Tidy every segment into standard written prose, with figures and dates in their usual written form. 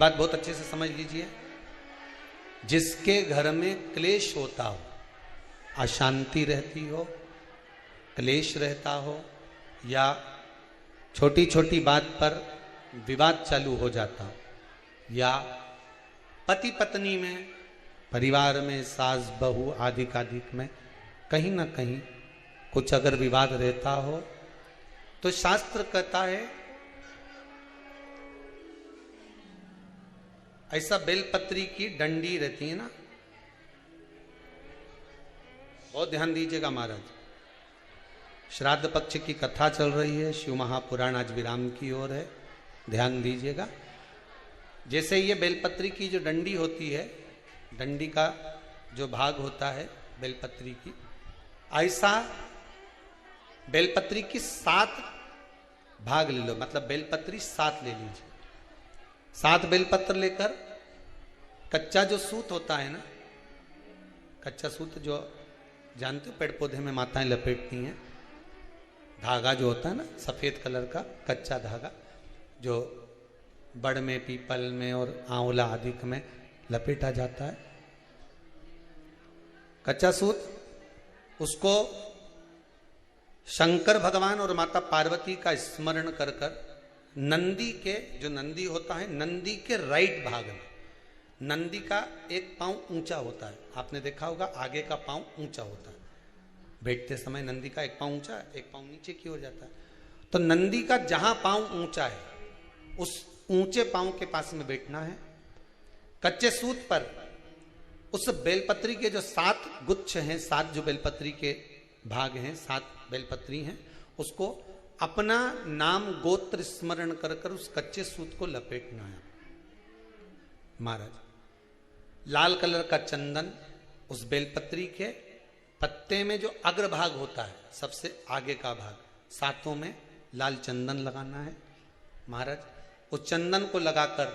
बात बहुत अच्छे से समझ लीजिए, जिसके घर में क्लेश होता हो, अशांति रहती हो, क्लेश रहता हो, या छोटी छोटी बात पर विवाद चालू हो जाता हो, या पति पत्नी में, परिवार में, सास बहू आदि कादिक में कहीं ना कहीं कुछ अगर विवाद रहता हो, तो शास्त्र कहता है ऐसा बेलपत्री की डंडी रहती है ना, बहुत ध्यान दीजिएगा महाराज। श्राद्ध पक्ष की कथा चल रही है, शिव महापुराण आज विराम की ओर है, ध्यान दीजिएगा। जैसे ये बेलपत्री की जो डंडी होती है, डंडी का जो भाग होता है बेलपत्री की, ऐसा बेलपत्री की 7 भाग ले लो, मतलब बेलपत्री 7 ले लीजिए। 7 बेलपत्र लेकर कच्चा जो सूत होता है ना, कच्चा सूत जो जानते हो पेड़ पौधे में माताएं लपेटती हैं, धागा जो होता है ना सफेद कलर का कच्चा धागा, जो बड़ में, पीपल में और आंवला आदि में लपेटा जाता है, कच्चा सूत, उसको शंकर भगवान और माता पार्वती का स्मरण कर कर नंदी के, जो नंदी होता है, नंदी के राइट भाग में, नंदी का एक पांव ऊंचा होता है, आपने देखा होगा आगे का पांव ऊंचा होता है, बैठते समय नंदी का एक पांव ऊंचा, एक पांव नीचे की हो जाता है। तो नंदी का जहां पांव ऊंचा है उस ऊंचे पांव के पास में बैठना है। कच्चे सूत पर उस बेलपत्री के जो 7 गुच्छ हैं, 7 जो बेलपत्री के भाग हैं, 7 बेलपत्री हैं, उसको अपना नाम गोत्र स्मरण कर कर उस कच्चे सूत को लपेटना है। महाराज लाल कलर का चंदन उस बेलपत्री के पत्ते में जो अग्रभाग होता है, सबसे आगे का भाग, 7 में लाल चंदन लगाना है। महाराज उस चंदन को लगाकर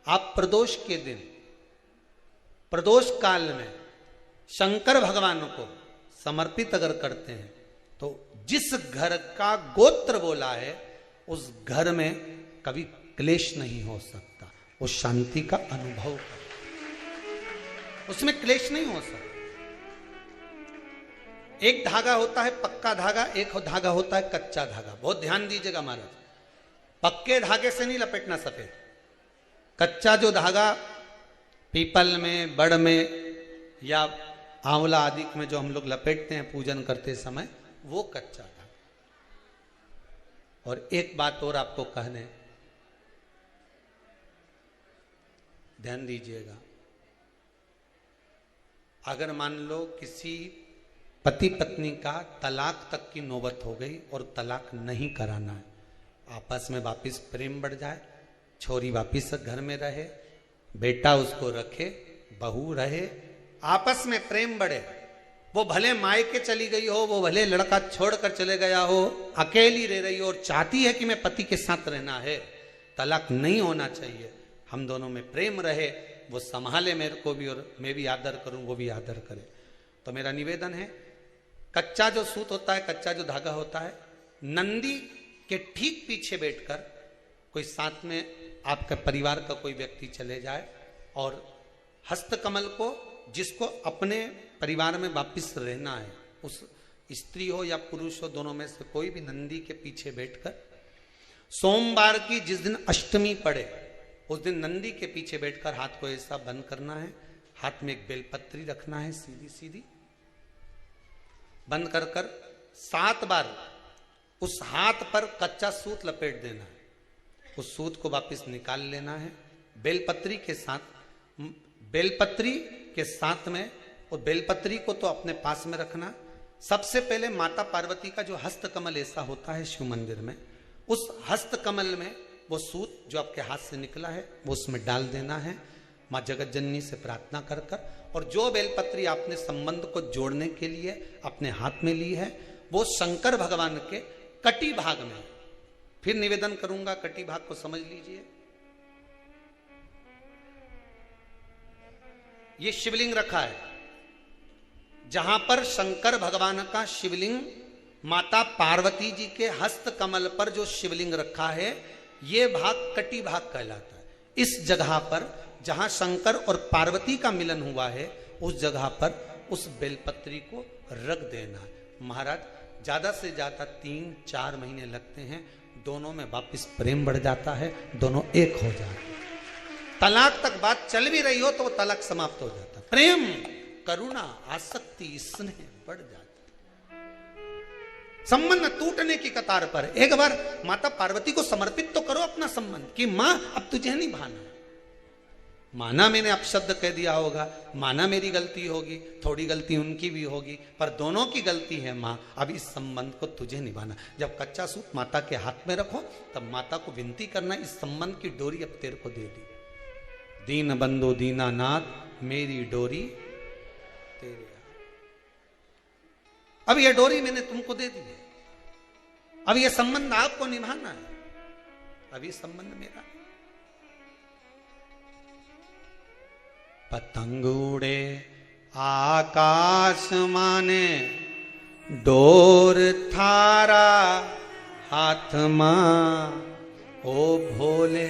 आप प्रदोष के दिन, प्रदोष काल में शंकर भगवान को समर्पित अगर करते हैं तो जिस घर का गोत्र बोला है उस घर में कभी क्लेश नहीं हो सकता, उस शांति का अनुभव कर, उसमें क्लेश नहीं हो सकता। एक धागा होता है पक्का धागा, एक धागा होता है कच्चा धागा, बहुत ध्यान दीजिएगा महाराज। पक्के धागे से नहीं लपेटना सफेद, कच्चा जो धागा पीपल में, बड़ में या आंवला आदि में जो हम लोग लपेटते हैं पूजन करते समय, वो कच्चा धागा। और एक बात और आपको कहने, ध्यान दीजिएगा, अगर मान लो किसी पति पत्नी का तलाक तक की नौबत हो गई और तलाक नहीं कराना है, आपस में वापिस प्रेम बढ़ जाए, छोरी वापिस घर में रहे, बेटा उसको रखे, बहू रहे, आपस में प्रेम बढ़े, वो भले मायके चली गई हो, वो भले लड़का छोड़कर चले गया हो, अकेली रह रही हो और चाहती है कि मैं पति के साथ रहना है, तलाक नहीं होना चाहिए, हम दोनों में प्रेम रहे, वो संभाले मेरे को भी और मैं भी आदर करूं, वो भी आदर करे। तो मेरा निवेदन है, कच्चा जो सूत होता है, कच्चा जो धागा होता है, नंदी के ठीक पीछे बैठकर कोई साथ में आपका परिवार का कोई व्यक्ति चले जाए और हस्तकमल को, जिसको अपने परिवार में वापिस रहना है, उस स्त्री हो या पुरुष हो, दोनों में से कोई भी नंदी के पीछे बैठकर, सोमवार की जिस दिन अष्टमी पड़े उस दिन नंदी के पीछे बैठकर हाथ को ऐसा बंद करना है, हाथ में एक बेलपत्री रखना है, सीधी सीधी बंद कर कर 7 बार उस हाथ पर कच्चा सूत लपेट देना है, उस सूत को वापस निकाल लेना है, बेलपत्री के साथ, बेलपत्री के साथ में, और बेलपत्री को तो अपने पास में रखना। सबसे पहले माता पार्वती का जो हस्तकमल ऐसा होता है शिव मंदिर में, उस हस्तकमल में वो सूत जो आपके हाथ से निकला है वो उसमें डाल देना है, माँ जगत जननी से प्रार्थना कर कर, और जो बेलपत्री आपने संबंध को जोड़ने के लिए अपने हाथ में ली है वो शंकर भगवान के कटी भाग में, फिर निवेदन करूंगा कटी भाग को समझ लीजिए। ये शिवलिंग रखा है, जहां पर शंकर भगवान का शिवलिंग, माता पार्वती जी के हस्त कमल पर जो शिवलिंग रखा है, ये भाग कटी भाग कहलाता है। इस जगह पर जहां शंकर और पार्वती का मिलन हुआ है, उस जगह पर उस बेलपत्री को रख देना। महाराज ज्यादा से ज्यादा 3-4 महीने लगते हैं, दोनों में वापिस प्रेम बढ़ जाता है, दोनों एक हो जाते हैं। तलाक तक बात चल भी रही हो तो वो तलाक समाप्त हो जाता, प्रेम, करुणा, आसक्ति, स्नेह बढ़ जाता, संबंध टूटने की कतार पर। एक बार माता पार्वती को समर्पित तो करो अपना संबंध कि मां अब तुझे नहीं भाना। माना मैंने अपशब्द कह दिया होगा, माना मेरी गलती होगी, थोड़ी गलती उनकी भी होगी, पर दोनों की गलती है मां, अब इस संबंध को तुझे निभाना। जब कच्चा सूत माता के हाथ में रखो तब माता को विनती करना, इस संबंध की डोरी अब तेरे को दे दी। दीन बंधु दीनानाथ मेरी डोरी तेरे, अब ये डोरी मैंने तुमको दे दी है, अब ये संबंध आपको निभाना है, अब ये संबंध मेरा। पतंग उड़े आकाश माने, डोर थारा हाथ मां, ओ भोले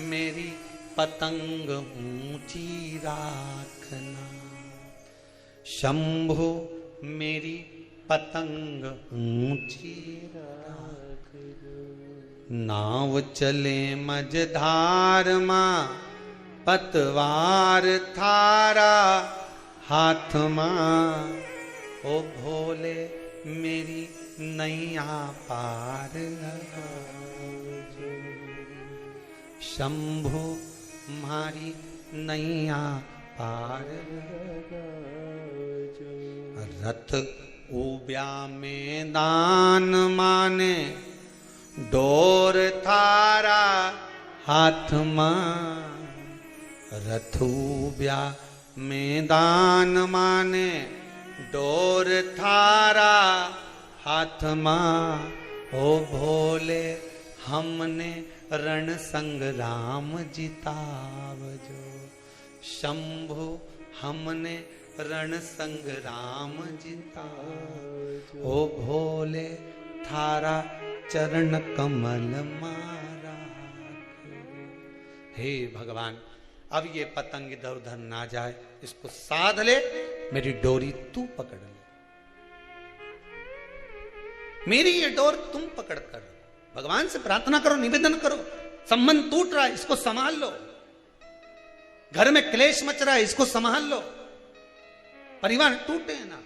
मेरी पतंग ऊंची राखना। शंभु मेरी पतंग ऊंची राख, नाव चले मझधार मां, पतवार थारा हाथ मां, ओ भोले मेरी नैया पार लगा। शंभु मारी नैया पार लगा। रथ उब्या मैदान माने, डोर थारा हाथ मां, रथुब्या मैदान माने, डोर थारा हाथ मां, ओ भोले हमने रण संग्राम जितावजो। शंभु हमने रण संग्राम जितावजो, ओ भोले थारा चरण कमल मारा। हे भगवान, अब ये पतंग इधर उधर ना जाए, इसको साध ले, मेरी डोरी तू पकड़ ले, मेरी ये डोर तुम पकड़ कर भगवान से प्रार्थना करो, निवेदन करो। संबंध टूट रहा है, इसको संभाल लो। घर में क्लेश मच रहा है, इसको संभाल लो। परिवार टूटे ना,